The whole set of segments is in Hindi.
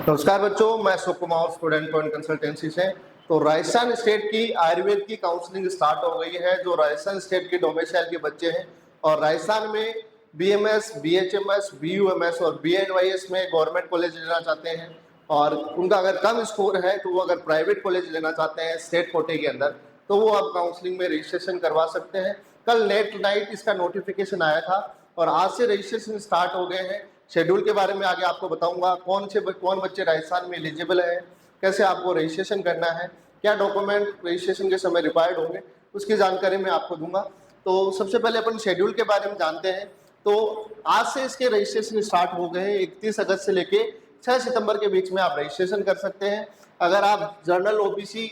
नमस्कार बच्चों, मैं Ashok Kumar student point consultancy से। तो राजस्थान स्टेट की आयुर्वेद की काउंसलिंग स्टार्ट हो गई है। जो राजस्थान स्टेट के डोमिसाइल के बच्चे हैं और राजस्थान में बीएमएस, बीएचएमएस, बीयूएमएस और बीएनवाईएस में गवर्नमेंट कॉलेज लेना चाहते हैं और उनका अगर कम स्कोर है तो वो अगर प्राइवेट कॉलेज लेना चाहते हैं स्टेट कोटे के अंदर, तो वो अब काउंसलिंग में रजिस्ट्रेशन करवा सकते हैं। कल नेट नाइट इसका नोटिफिकेशन आया था और आज से रजिस्ट्रेशन स्टार्ट हो गए हैं। शेड्यूल के बारे में आगे आपको बताऊंगा, कौन बच्चे राजस्थान में एलिजिबल है, कैसे आपको रजिस्ट्रेशन करना है, क्या डॉक्यूमेंट रजिस्ट्रेशन के समय रिक्वायर्ड होंगे, उसकी जानकारी मैं आपको दूंगा। तो सबसे पहले अपन शेड्यूल के बारे में जानते हैं। तो आज से इसके रजिस्ट्रेशन स्टार्ट हो गए हैं। 31 अगस्त से लेके 6 सितंबर के बीच में आप रजिस्ट्रेशन कर सकते हैं। अगर आप general, OBC,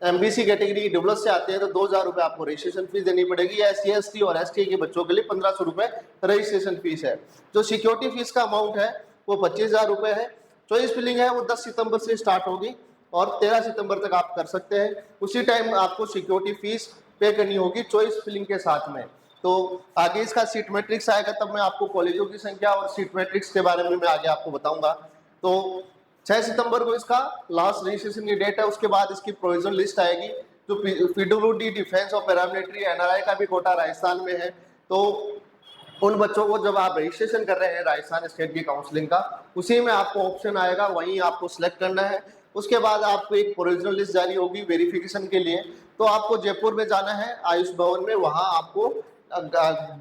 MBC category WS से आते हैं तो 2000 रुपये आपको रजिस्ट्रेशन फीस देनी पड़ेगी। या एससी, एसटी और एसटी के बच्चों के लिए 1500 रुपये रजिस्ट्रेशन फीस है। जो सिक्योरिटी फीस का अमाउंट है वो 25,000 रुपये है। चॉइस फिलिंग है वो 10 सितंबर से स्टार्ट होगी और 13 सितंबर तक आप कर सकते हैं। उसी टाइम आपको सिक्योरिटी फीस पे करनी होगी चॉइस फिलिंग के साथ में। तो आगे इसका सीट मैट्रिक्स आएगा, तब मैं आपको कॉलेजों की संख्या और सीट मैट्रिक्स के बारे में मैं आगे आपको बताऊंगा। तो 6 सितंबर को इसका लास्ट रजिस्ट्रेशन की डेट है। उसके बाद इसकी प्रोविजनल लिस्ट आएगी। जो पीडब्ल्यूडी, डिफेंस और पैरामिलिट्री, एनआरआई का भी कोटा राजस्थान में है। तो उन बच्चों को जब आप रजिस्ट्रेशन कर रहे हैं राजस्थान स्टेट की काउंसलिंग का, उसी में आपको ऑप्शन आएगा, वहीं आपको सिलेक्ट करना है। उसके बाद आपको एक प्रोविजनल लिस्ट जारी होगी वेरिफिकेशन के लिए। तो आपको जयपुर में जाना है, आयुष भवन में, वहाँ आपको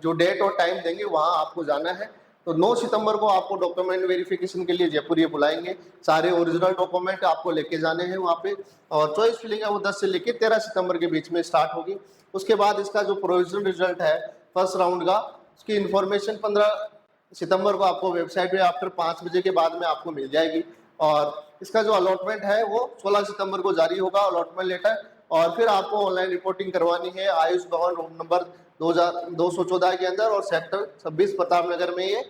जो डेट और टाइम देंगे वहाँ आपको जाना है। तो 9 सितंबर को आपको डॉक्यूमेंट वेरिफिकेशन के लिए जयपुर ये बुलाएंगे। सारे ओरिजिनल डॉक्यूमेंट आपको लेके जाने हैं वहाँ पे। और चॉइस फिलिंग है वो 10 से लेके 13 सितंबर के बीच में स्टार्ट होगी। उसके बाद इसका जो प्रोविजनल रिजल्ट है फर्स्ट राउंड का, उसकी इन्फॉर्मेशन 15 सितंबर को आपको वेबसाइट पे आफ्टर 5 बजे के बाद में आपको मिल जाएगी। और इसका जो अलॉटमेंट है वो 16 सितंबर को जारी होगा, अलॉटमेंट लेटर। और फिर आपको ऑनलाइन रिपोर्टिंग करवानी है आयुष भवन रूम नंबर 2214 के अंदर और सेक्टर 26 प्रताप नगर में ये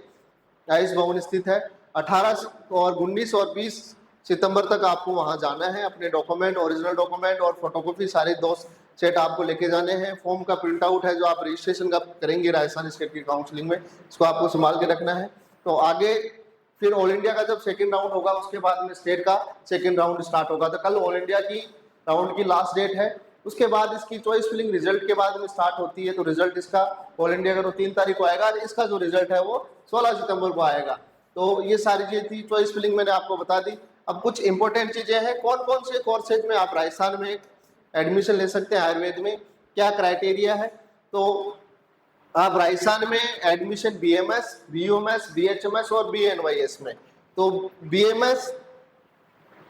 आयुष भवन स्थित है। 18 और 19 और 20 सितंबर तक आपको वहां जाना है। अपने डॉक्यूमेंट, ओरिजिनल डॉक्यूमेंट और फोटोकॉपी सारे 2 सेट आपको लेके जाने हैं। फॉर्म का प्रिंट आउट है जो आप रजिस्ट्रेशन का करेंगे राजस्थान स्टेट की काउंसलिंग में, इसको आपको संभाल के रखना है। तो आगे फिर ऑल इंडिया का जब सेकेंड राउंड होगा उसके बाद में स्टेट का सेकेंड राउंड स्टार्ट होगा। तो कल ऑल इंडिया की राउंड की लास्ट डेट है। उसके बाद इसकी चॉइस फिलिंग रिजल्ट के बाद में स्टार्ट होती है। तो रिजल्ट इसका ऑल इंडिया का तो 3 तारीख को आएगा और इसका जो रिजल्ट है वो 16 सितंबर को आएगा। तो ये सारी चीजें थी, चॉइस फिलिंग मैंने आपको बता दी। अब कुछ इंपॉर्टेंट चीजें हैं, कौन कौन से कोर्सेज में आप राजस्थान में एडमिशन ले सकते हैं आयुर्वेद में, क्या क्राइटेरिया है। तो आप राजस्थान में एडमिशन बीएमएस, बीयूएमएस, बीएचएमएस और बीएनवाईएस में। तो बीएमएस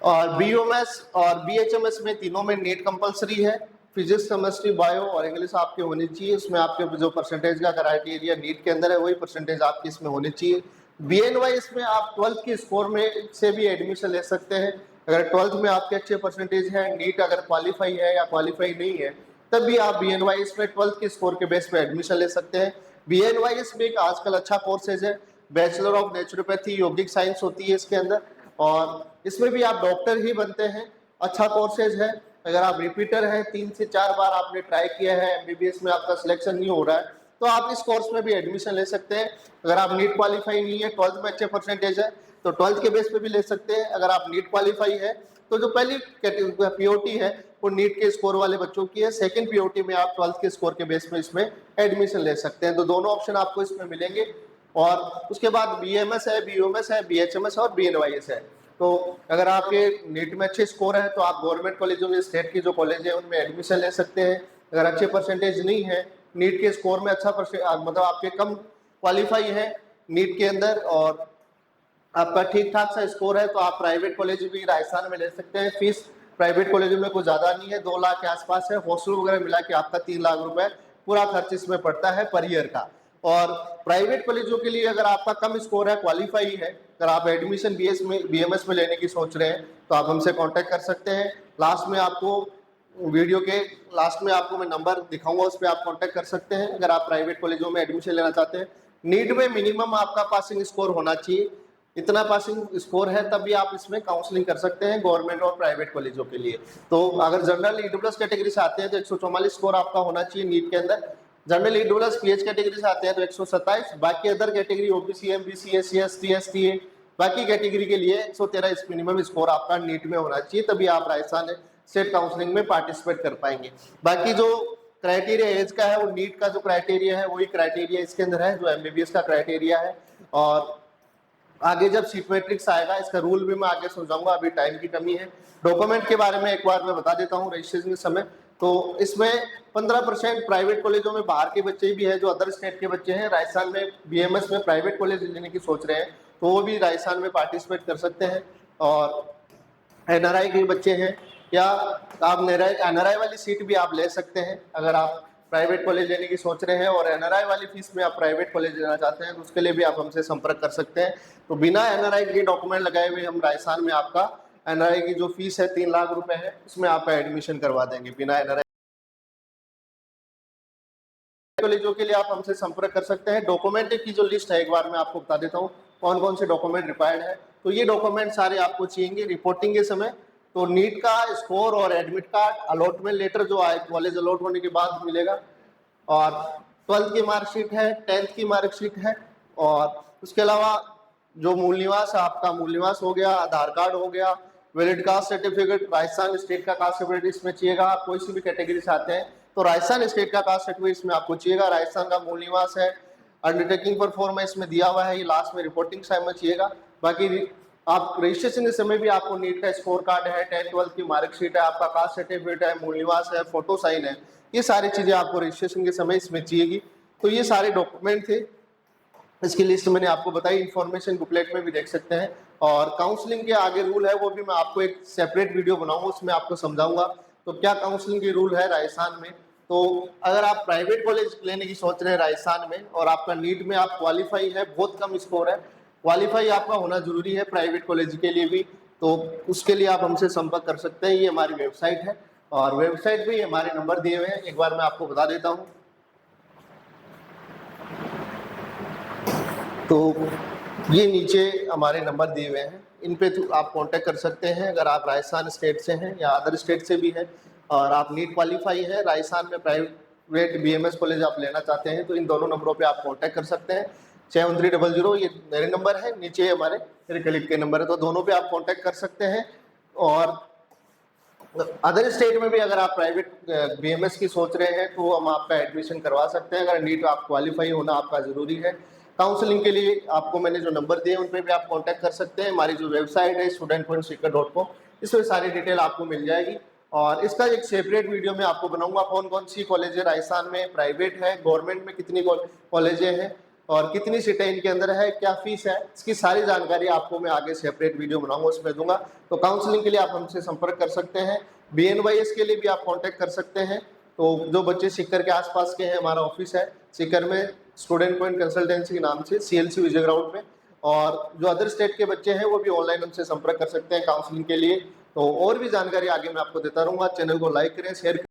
और बीयूएमएस और बीएचएमएस में तीनों में नीट कंपलसरी है। फिजिक्स, केमिस्ट्री, बायो और इंग्लिश आपके होनी चाहिए। उसमें आपके जो परसेंटेज का क्राइटेरिया नीट के अंदर है वही परसेंटेज आपकी इसमें होनी चाहिए। बीएनवाईएस में आप 12th के स्कोर में से भी एडमिशन ले सकते हैं। अगर 12th में आपके अच्छे परसेंटेज है, नीट अगर क्वालिफाई है या क्वालिफाई नहीं है, तब भी आप बीएनवाईएस में 12th के स्कोर के बेस पे एडमिशन ले सकते हैं। बीएनवाईएस में एक आजकल अच्छा कोर्सेज है, bachelor of naturopathy, yogic science होती है इसके अंदर, और इसमें भी आप डॉक्टर ही बनते हैं। अच्छा कोर्सेज है। अगर आप रिपीटर हैं, 3 से 4 बार आपने ट्राई किया है, एमबीबीएस में आपका सिलेक्शन नहीं हो रहा है, तो आप इस कोर्स में भी एडमिशन ले सकते हैं। अगर आप नीट क्वालिफाई नहीं है, 12th में अच्छे परसेंटेज है, तो 12th के बेस पे भी ले सकते हैं। अगर आप नीट क्वालिफाई है तो जो पहली पीओटी है वो नीट के स्कोर वाले बच्चों की है। सेकंड पीओटी में आप 12th के स्कोर के बेस पे इसमें एडमिशन ले सकते हैं। तो दोनों ऑप्शन आपको इसमें मिलेंगे। और उसके बाद बीएमएस है, बीयूएमएस है, बीएचएमएस और बीएनवाईएस है। तो अगर आपके नीट में अच्छे स्कोर है तो आप गवर्नमेंट कॉलेजों में, स्टेट की जो कॉलेज है उनमें एडमिशन ले सकते हैं। अगर अच्छे परसेंटेज नहीं है, नीट के स्कोर में अच्छा मतलब आपके कम क्वालिफाई है नीट के अंदर और आपका ठीक ठाक सा स्कोर है, तो आप प्राइवेट कॉलेज भी राजस्थान में ले सकते हैं। फीस प्राइवेट कॉलेज में कुछ ज्यादा नहीं है, 2 लाख के आसपास है। हॉस्टल वगैरह मिला के आपका 3 लाख रुपए पूरा खर्च इसमें पड़ता है पर ईयर का। और प्राइवेट कॉलेजों के लिए अगर आपका कम स्कोर है, क्वालिफाई है, अगर आप एडमिशन बीएमएस में लेने की सोच रहे हैं तो आप हमसे कांटेक्ट कर सकते हैं। लास्ट में आपको वीडियो के लास्ट में आपको मैं नंबर दिखाऊंगा, उस पर आप कांटेक्ट कर सकते हैं अगर आप प्राइवेट कॉलेजों में एडमिशन लेना चाहते हैं। नीट में मिनिमम आपका पासिंग स्कोर होना चाहिए, इतना पासिंग स्कोर है तब भी आप इसमें काउंसलिंग कर सकते हैं गवर्नमेंट और प्राइवेट कॉलेजों के लिए। तो अगर जनरल ईडब्ल्यूएस कैटेगरी से आते हैं तो 144 स्कोर आपका होना चाहिए नीट के अंदर। जनरल ईडब्ल्यूएस पीएच कैटेगरी से आते हैं तो 127। बाकी other category OBC, MBC, SC, ST, ST, बाकी कैटेगरी के लिए 113 मिनिमम स्कोर आपका नीट में होना चाहिए, तभी आप राजस्थान स्टेट काउंसलिंग में पार्टिसिपेट कर पाएंगे। बाकी जो क्राइटेरिया एज का है वो नीट का जो क्राइटेरिया है वही क्राइटेरिया इसके अंदर है जो एमबीबीएस का क्राइटेरिया है। और आगे जब सीट मैट्रिक्स आएगा इसका रूल भी मैं आगे समझाऊंगा, अभी टाइम की कमी है। डॉक्यूमेंट के बारे में एक बार मैं बता देता हूँ रजिस्ट्रेशन के समय। तो इसमें 15% प्राइवेट कॉलेजों में बाहर के बच्चे भी हैं जो अदर स्टेट के बच्चे हैं, राजस्थान में बीएमएस में प्राइवेट कॉलेज लेने की सोच रहे हैं तो वो भी राजस्थान में पार्टिसिपेट कर सकते हैं। और एनआरआई के बच्चे हैं या आप एनआरआई वाली सीट भी आप ले सकते हैं। अगर आप प्राइवेट कॉलेज लेने की सोच रहे हैं और एनआरआई वाली फीस में आप प्राइवेट कॉलेज लेना चाहते हैं तो उसके लिए भी आप हमसे संपर्क कर सकते हैं। तो बिना एनआरआई के डॉक्यूमेंट लगाए हुए हम राजस्थान में आपका एनआरआई की जो फीस है 3 लाख रुपए है उसमें आपका एडमिशन करवा देंगे बिना एनआरआई। कॉलेजों के लिए आप हमसे संपर्क कर सकते हैं। डॉक्यूमेंट की जो लिस्ट है एक बार मैं आपको बता देता हूँ कौन कौन से डॉक्यूमेंट रिक्वायर्ड है। तो ये डॉक्यूमेंट सारे आपको चाहिए रिपोर्टिंग के समय। तो नीट का स्कोर और एडमिट कार्ड, अलॉटमेंट लेटर जो आए कॉलेज अलॉट होने के बाद मिलेगा, और 12th की मार्कशीट है, 10th की मार्कशीट है, और उसके अलावा जो मूल निवास है आपका मूल निवास हो गया, आधार कार्ड हो गया, valid caste certificate, Rajasthan state का कास्ट सर्टिफिकेट इसमें चाहिएगा। आप कोई सी भी कैटेगरी से आते हैं तो राजस्थान स्टेट का कास्ट सर्टिफिकेट इसमें आपको चाहिएगा। राजस्थान का मूल निवास है, अंडरटेकिंग परफॉर्मेंस में दिया हुआ है, ये लास्ट में रिपोर्टिंग टाइम में चाहिएगा। बाकी आप रजिस्ट्रेशन के समय भी आपको नीट का स्कोर कार्ड है, 10th 12th की मार्कशीट है, आपका कास्ट सर्टिफिकेट है, मूल निवास है, फोटो साइन है, ये सारी चीजें आपको रजिस्ट्रेशन के समय इसमें चाहिएगी। तो ये सारे डॉक्यूमेंट थे, इसकी लिस्ट मैंने आपको बताई, इन्फॉर्मेशन बुकलेट में भी देख सकते हैं। और काउंसलिंग के आगे रूल है वो भी मैं आपको एक सेपरेट वीडियो बनाऊंगा उसमें आपको समझाऊंगा तो क्या काउंसलिंग के रूल है राजस्थान में। तो अगर आप प्राइवेट कॉलेज लेने की सोच रहे हैं राजस्थान में और आपका नीट में आप क्वालिफाई है, बहुत कम स्कोर है, क्वालिफाई आपका होना जरूरी है प्राइवेट कॉलेज के लिए भी, तो उसके लिए आप हमसे संपर्क कर सकते हैं। ये हमारी वेबसाइट है और वेबसाइट पे हमारे नंबर दिए हुए हैं, एक बार मैं आपको बता देता हूँ। तो ये नीचे हमारे नंबर दिए हुए हैं, इन पे आप कांटेक्ट कर सकते हैं अगर आप राजस्थान स्टेट से हैं या अदर स्टेट से भी हैं और आप नीट क्वालिफाई है, राजस्थान में प्राइवेट बीएमएस कॉलेज आप लेना चाहते हैं तो इन दोनों नंबरों पे आप कांटेक्ट कर सकते हैं। 7300 ये मेरे नंबर है, नीचे हमारे मेरे कलीग के नंबर है, तो दोनों पे आप कांटेक्ट कर सकते हैं। और अदर स्टेट में भी अगर आप प्राइवेट बीएमएस की सोच रहे हैं तो हम आपका एडमिशन करवा सकते हैं। अगर नीट आप क्वालिफाई होना आपका ज़रूरी है। काउंसलिंग के लिए आपको मैंने जो नंबर दिए उन पर भी आप कांटेक्ट कर सकते हैं। हमारी जो वेबसाइट है student.seeker.com, इसमें सारी डिटेल आपको मिल जाएगी। और इसका एक सेपरेट वीडियो मैं आपको बनाऊंगा कौन कौन सी कॉलेज राजस्थान में प्राइवेट है, गवर्नमेंट में कितनी कॉलेजें हैं और कितनी सीटें इनके अंदर है, क्या फीस है, इसकी सारी जानकारी आपको मैं आगे सेपरेट वीडियो बनाऊंगा उसमें दूंगा। तो काउंसलिंग के लिए आप हमसे संपर्क कर सकते हैं। BNYS के लिए भी आप कांटेक्ट कर सकते हैं। तो जो बच्चे सीकर के आसपास के हैं, हमारा ऑफिस है सीकर में स्टूडेंट पॉइंट कंसल्टेंसी के नाम से CLC विजय ग्राउंड पे, और जो अदर स्टेट के बच्चे हैं वो भी ऑनलाइन हमसे संपर्क कर सकते हैं काउंसलिंग के लिए। तो और भी जानकारी आगे मैं आपको देता रहूँगा। चैनल को लाइक करें, शेयर करें।